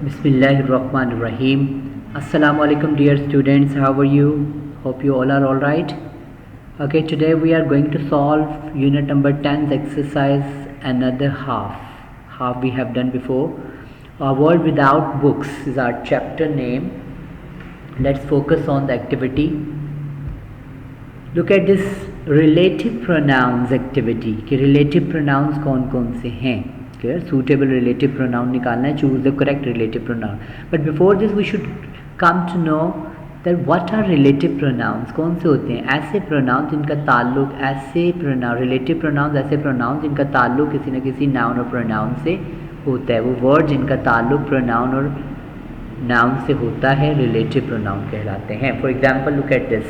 Bismillahirrahmanirrahim. Assalamu alaikum dear students, how are you? Hope you all are alright. Okay, today we are going to solve unit number 10's exercise another half. Half we have done before. A world without books is our chapter name. Let's focus on the activity. Look at this relative pronouns activity कि relative pronouns कौन कौन से हैं. Clear? Suitable relative pronoun निकालना है. Choose the correct relative pronoun. But before this we should come to know that what are relative pronouns. कौन से होते हैं? ऐसे pronouns जिनका ताल्लुक ऐसे pronoun relative pronouns ऐसे pronouns जिनका ताल्लुक किसी न किसी noun और pronoun से होता है. वो word जिनका ताल्लुक pronoun और noun से होता है relative pronoun कहलाते हैं. For example, look at this.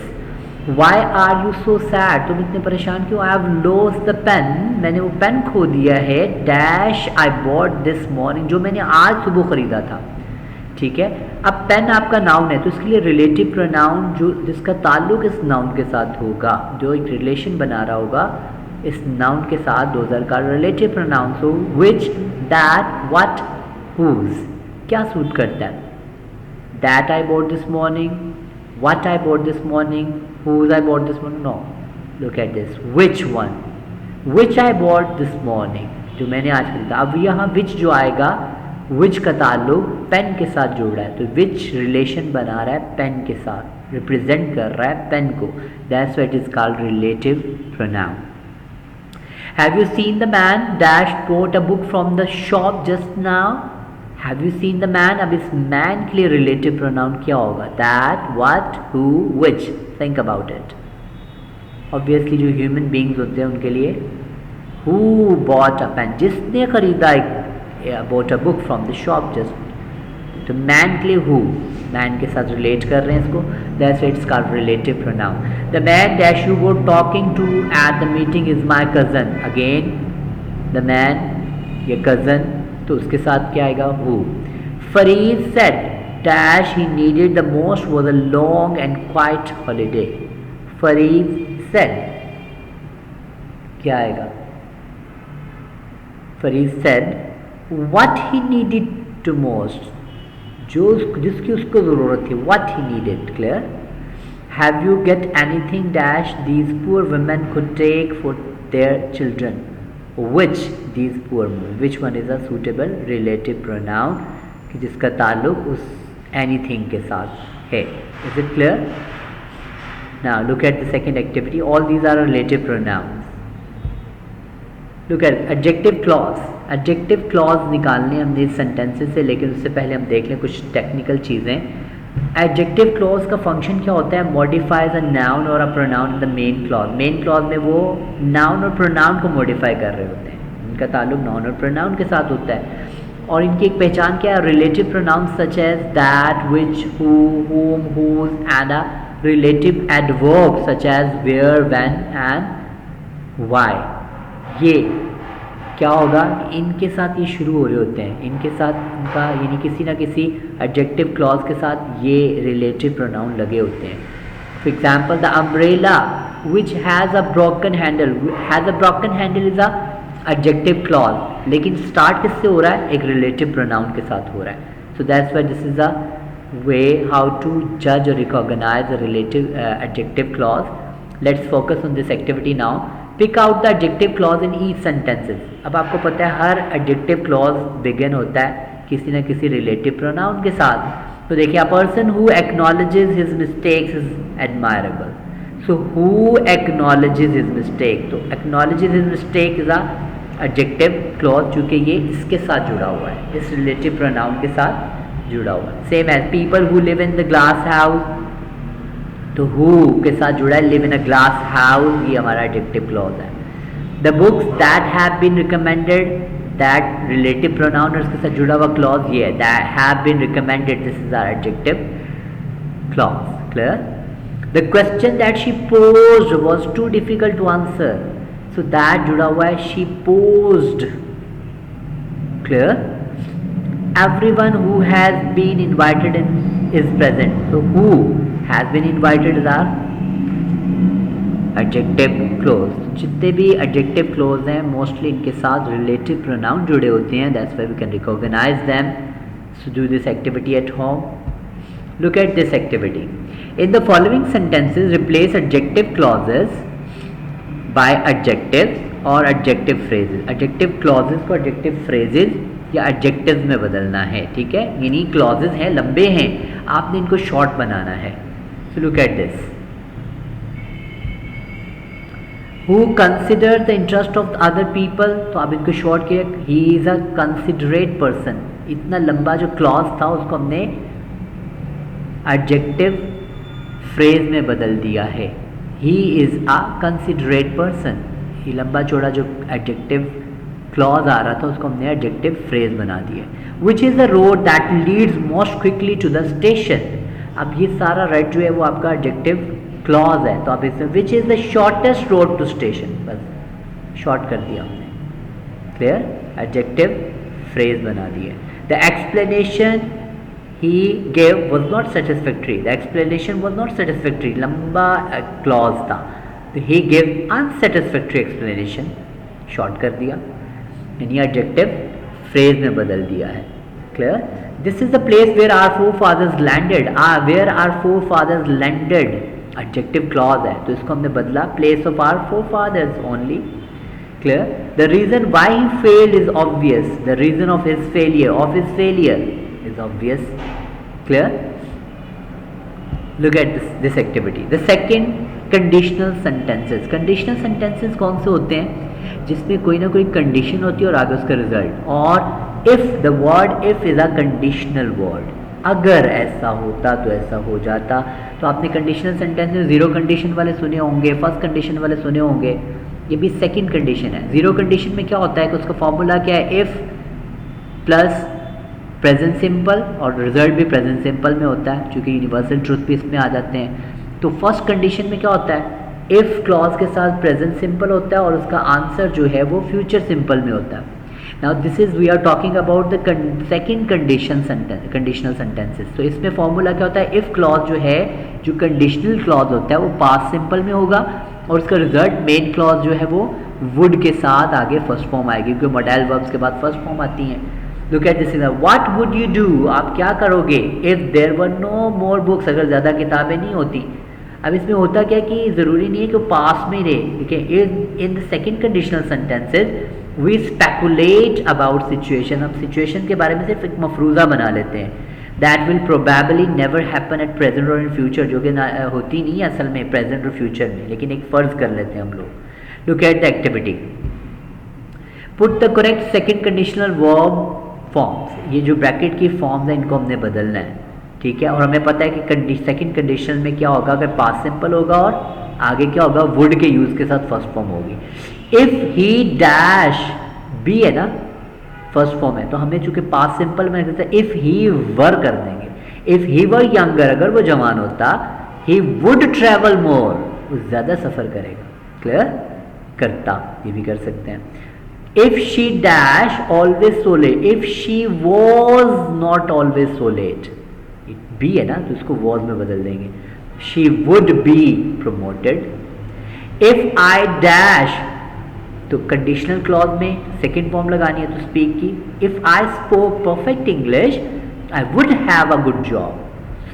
Why are you so sad? तुम इतने परेशान क्यों? I have lost the pen. मैंने वो पेन खो दिया है. Dash I bought this morning. जो मैंने आज सुबह ख़रीदा था. ठीक है. अब पेन आपका नाउन है तो इसके लिए रिलेटिव प्रोनाउन जो जिसका ताल्लुक इस नाउन के साथ होगा, जो एक रिलेशन बना रहा होगा इस नाउन के साथ, those are called relative pronoun. So which, that, what, whose क्या सूट करता है? That I bought this morning. What I bought this morning. Whose I bought this morning? No. Look at this. Which one? Which I bought this morning. जो मैंने आज खरीदा. अब यहाँ which जो आएगा, which का ताल्लुक पेन के साथ जोड़ रहा है तो which रिलेशन बना रहा है पेन के साथ, रिप्रेजेंट कर रहा है पेन को. That's why it is called relative pronoun. Have you seen the man dash bought a book from the shop just now? Have you seen the man? अब इस man के लिए relative pronoun क्या होगा? That, what, who, which. Think about it. Obviously जो human beings होते हैं उनके लिए who bought a pen, जिसने खरीदा bought a book from the shop just. तो man के लिए who, man के साथ relate कर रहे हैं इसको. That's why it's called relative pronoun. The man dash you were talking to at the meeting is my cousin. Again the man, ये cousin, तो उसके साथ क्या आएगा? who. Fareed said dash he needed the most was a long and quiet holiday. Fareed said क्या आएगा? Fareed said what he needed to most, जो जिसकी उसको ज़रूरत थी. what he needed. Clear? Have you get anything dash these poor women could take for their children. Which these poor women, which one is a suitable relative pronoun कि जिसका ताल्लुक उस anything के साथ है. Is it clear? Now look at the second activity. All these are relative pronouns. Look at adjective clause. Adjective clause निकालने हमने इस sentences से, लेकिन उससे पहले हम देख लें कुछ technical चीज़ें. Adjective clause का function क्या होता है? Modifies a noun or a pronoun in the main clause. Main clause में वो noun और pronoun को modify कर रहे होते हैं. इनका ताल्लुक noun और pronoun के साथ होता है. और इनकी एक पहचान क्या है? Relative pronouns such as that, which, who, whom, whose, and a relative adverb such as where, when, and why. ये क्या होगा? इनके साथ ये शुरू हो रहे होते हैं. इनके साथ इनका यानी किसी ना किसी एडजेक्टिव क्लॉज के साथ ये रिलेटिव प्रोनाउन लगे होते हैं. For example the umbrella which has a broken handle. Has a broken handle is a adjective clause, लेकिन स्टार्ट किससे हो रहा है? एक रिलेटिव प्रोनाउन के साथ हो रहा है. So that's why this is a way how to जज और recognise a relative adjective clause. Let's focus on this activity now. Pick out the adjective clause in each sentences. अब आपको पता है हर एडजेक्टिव क्लॉज बिगिन होता है किसी न किसी रिलेटिव प्रोनाउन के साथ. तो देखिए, a person who acknowledges his mistakes is admirable. So who acknowledges his mistake, तो acknowledges his mistake is a adjective clause, चूँकि ये इसके साथ जुड़ा हुआ है, इस रिलेटिव प्रोनाउन के साथ जुड़ा हुआ है. Same as people who live in the glass house, तो हु के साथ जुड़ा है. Live in a glass house, ये हमारा एडजेक्टिव क्लॉज है. The books that have been recommended, that relative pronoun और उसके साथ जुड़ा हुआ क्लॉज ये है. That have been recommended, this is our adjective clause. Clear? The question that she posed was too difficult to answer, so that जुड़ा हुआ है she posed. Clear? Everyone who has been invited is present. So who has been invited is our adjective clause. जितने भी adjective clause हैं mostly इनके साथ relative pronoun जुड़े होते हैं. That's why we can recognize them. So do this activity at home. Look at this activity. In the following sentences, replace adjective clauses by adjectives or adjective phrases. Adjective clauses को adjective phrases या adjectives में बदलना है, ठीक है. यानी clauses हैं, लंबे हैं, आपने इनको short बनाना है. So look at this. Who considers the interest of other people, तो आप इनको short किए, he is a considerate person. इतना लंबा जो clause था उसको हमने adjective phrase में बदल दिया है. He is a considerate person. ये लंबा चौड़ा जो adjective clause आ रहा था उसको हमने adjective phrase बना दिया. Which is the road that leads most quickly to the station. अब ये सारा right जो है वो आपका adjective clause है, तो आप इसमें which is the shortest road to station, बस short कर दिया हमने. Clear? Adjective phrase बना दिया. The explanation he gave was not satisfactory. The explanation was not satisfactory. लंबा clause था, तो he gave unsatisfactory explanation, short कर दिया, यानी adjective phrase में बदल दिया है. Clear? This is the place where our forefathers landed. Where our forefathers landed, adjective clause है, तो इसको हमने बदला place of our forefathers only. Clear? The reason why he failed is obvious. The reason of his failure is obvious. Clear? Look at this activity. The second, conditional sentences. Conditional sentences कौन से होते हैं जिसमें कोई ना कोई condition होती है और आगे उसका result. और if, the word if is a conditional word. अगर ऐसा होता तो ऐसा हो जाता. तो आपने conditional sentence में zero condition वाले सुने होंगे, first condition वाले सुने होंगे, ये भी second condition है. zero condition में क्या होता है कि उसका formula क्या है, if plus प्रेजेंट सिंपल, और रिजल्ट भी प्रेजेंट सिंपल में होता है, क्योंकि यूनिवर्सल ट्रूथ भी इसमें आ जाते हैं. तो फर्स्ट कंडीशन में क्या होता है, इफ़ क्लॉज के साथ प्रेजेंट सिंपल होता है और उसका आंसर जो है वो फ्यूचर सिंपल में होता है. Now this is we are talking about the second condition sentence, conditional sentences. तो इसमें फॉर्मूला क्या होता है, इफ़ क्लॉज जो है, जो कंडीशनल क्लॉज होता है वो पास्ट सिंपल में होगा और उसका रिजल्ट मेन क्लॉज जो है वो वुड के साथ आगे फर्स्ट फॉर्म आएगी, क्योंकि मॉडल वर्ब्स के बाद फर्स्ट फॉर्म आती हैं. Look at this. What would you do? आप क्या करोगे if there were no more books? अगर ज़्यादा किताबें नहीं होती. अब इसमें होता क्या कि ज़रूरी नहीं है कि पास में रहे, ठीक है. in the second conditional sentences we speculate about situation. हम situation के बारे में सिर्फ एक मफरूज़ा बना लेते हैं. That will probably never happen at present or in future, जो कि होती नहीं है असल में present और future में, लेकिन एक फ़र्ज़ कर लेते हैं हम लोग. Look at the activity. Put the correct second conditional verb forms. ये जो ब्रैकेट की फॉर्म्स हैं इनको हमने बदलना है, ठीक है. और हमें पता है कि सेकंड कंडीशन में क्या होगा, अगर पास्ट सिंपल होगा और आगे क्या होगा, वुड के यूज के साथ फर्स्ट फॉर्म होगी. इफ ही डैश, बी है ना, फर्स्ट फॉर्म है, तो हमें चूंकि पास्ट सिंपल में इफ ही वर कर देंगे. इफ ही वर यंगर, अगर वो जवान होता, ही वुड ट्रेवल मोर, वो ज़्यादा सफ़र करेगा. क्लियर? करता, ये भी कर सकते हैं. If she dash always so late, if she was not always so late, be है ना, तो इसको was में बदल देंगे. She would be promoted. If I dash, तो conditional clause में second form लगानी है तो speak की. If I spoke perfect English, I would have a good job.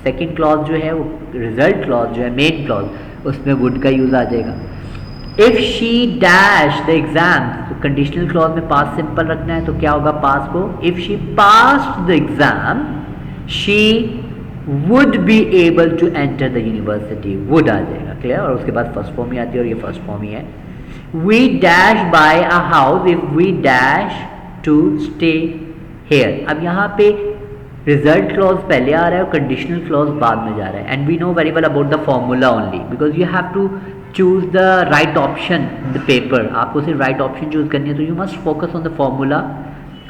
Second clause जो है वो result clause जो है main clause, उसमें would का use आ जाएगा. If she dash the exam, तो कंडीशनल क्लॉज में पास्ट सिंपल रखना है, तो क्या होगा पास्ट को, if she passed the exam she would be able to enter the university, would आ जाएगा. क्लियर? और उसके बाद फर्स्ट फॉर्म ही आती है और ये फर्स्ट फॉर्म ही है. We dash buy a house if we dash to stay here. अब यहाँ पे रिजल्ट क्लॉज पहले आ रहा है और कंडीशनल क्लॉज बाद में जा रहा है. And we know very well about the formula only, because you have to choose the right option in the paper. आपको सिर्फ राइट ऑप्शन चूज करनी है, तो you must focus on the formula.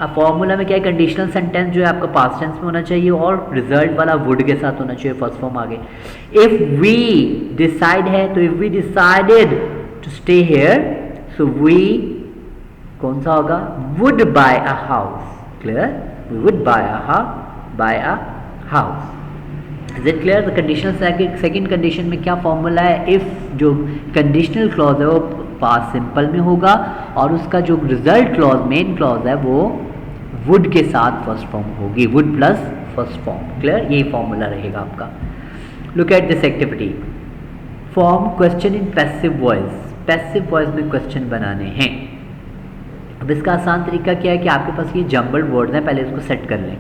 अब फॉर्मूला में क्या है, कंडीशनल सेंटेंस जो है आपका पास्ट टेंस में होना चाहिए और रिजल्ट वाला वुड के साथ होना चाहिए, फर्स्ट फॉर्म आगे. इफ वी डिसाइड है, तो if we decided to stay here, so we कौन सा होगा, would buy a house. Clear? We would buy a house. Is it clear? The conditional second condition में क्या फॉर्मूला है, if जो कंडीशनल क्लॉज है वो पास्ट सिंपल में होगा और उसका जो रिजल्ट क्लॉज मेन क्लॉज है वो वुड के साथ फर्स्ट फॉर्म होगी, would plus first form. Clear, यही फॉर्मूला रहेगा आपका। Look at this activity, form question in passive voice. Passive voice में क्वेश्चन बनाने हैं। अब इसका आसान तरीका क्या है कि आपके पास ये जम्बल्ड वर्ड्स हैं, पहले इसको सेट कर लें।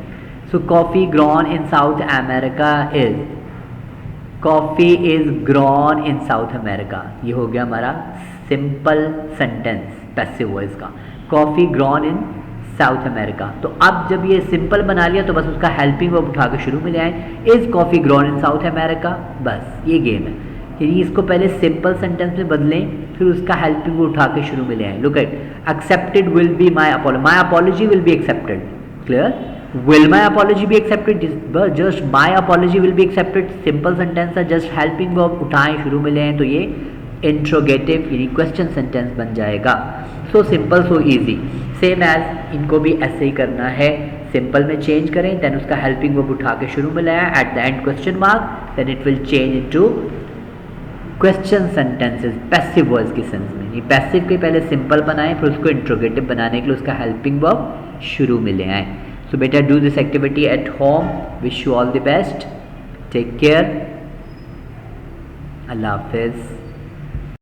So coffee grown in South America is, coffee is grown in South America, ये हो गया हमारा सिंपल सेंटेंस पैसिव वॉइस का, coffee grown in South America. तो अब जब ये सिंपल बना लिया तो बस उसका हेल्पिंग वर्ब उठा के शुरू में ले आए, is coffee grown in South America, बस ये गेम है। यानी इसको पहले सिंपल सेंटेंस में बदलें, फिर उसका हेल्पिंग वर्ब उठा के शुरू में ले आए। Look at, accepted will be my apology will be accepted. Clear, will my apology be accepted, just my apology will be accepted, simple sentence है, जस्ट हेल्पिंग वर्ब उठाएं शुरू में लें तो ये इंट्रोगेटिव यानी क्वेश्चन सेंटेंस बन जाएगा। So simple so easy, same as इनको भी ऐसे ही करना है, सिंपल में चेंज करें, देन उसका हेल्पिंग वर्ब उठा के शुरू में लाया, at the end question mark, then it will change into question sentences passive voice के सेंस में। ये पैसिव के पहले सिंपल बनाएं, फिर उसको इंट्रोगेटिव बनाने के लिए उसका हेल्पिंग वर्ब शुरू में ले आएँ। So better do this activity at home. Wish you all the best. Take care. Allah Hafiz.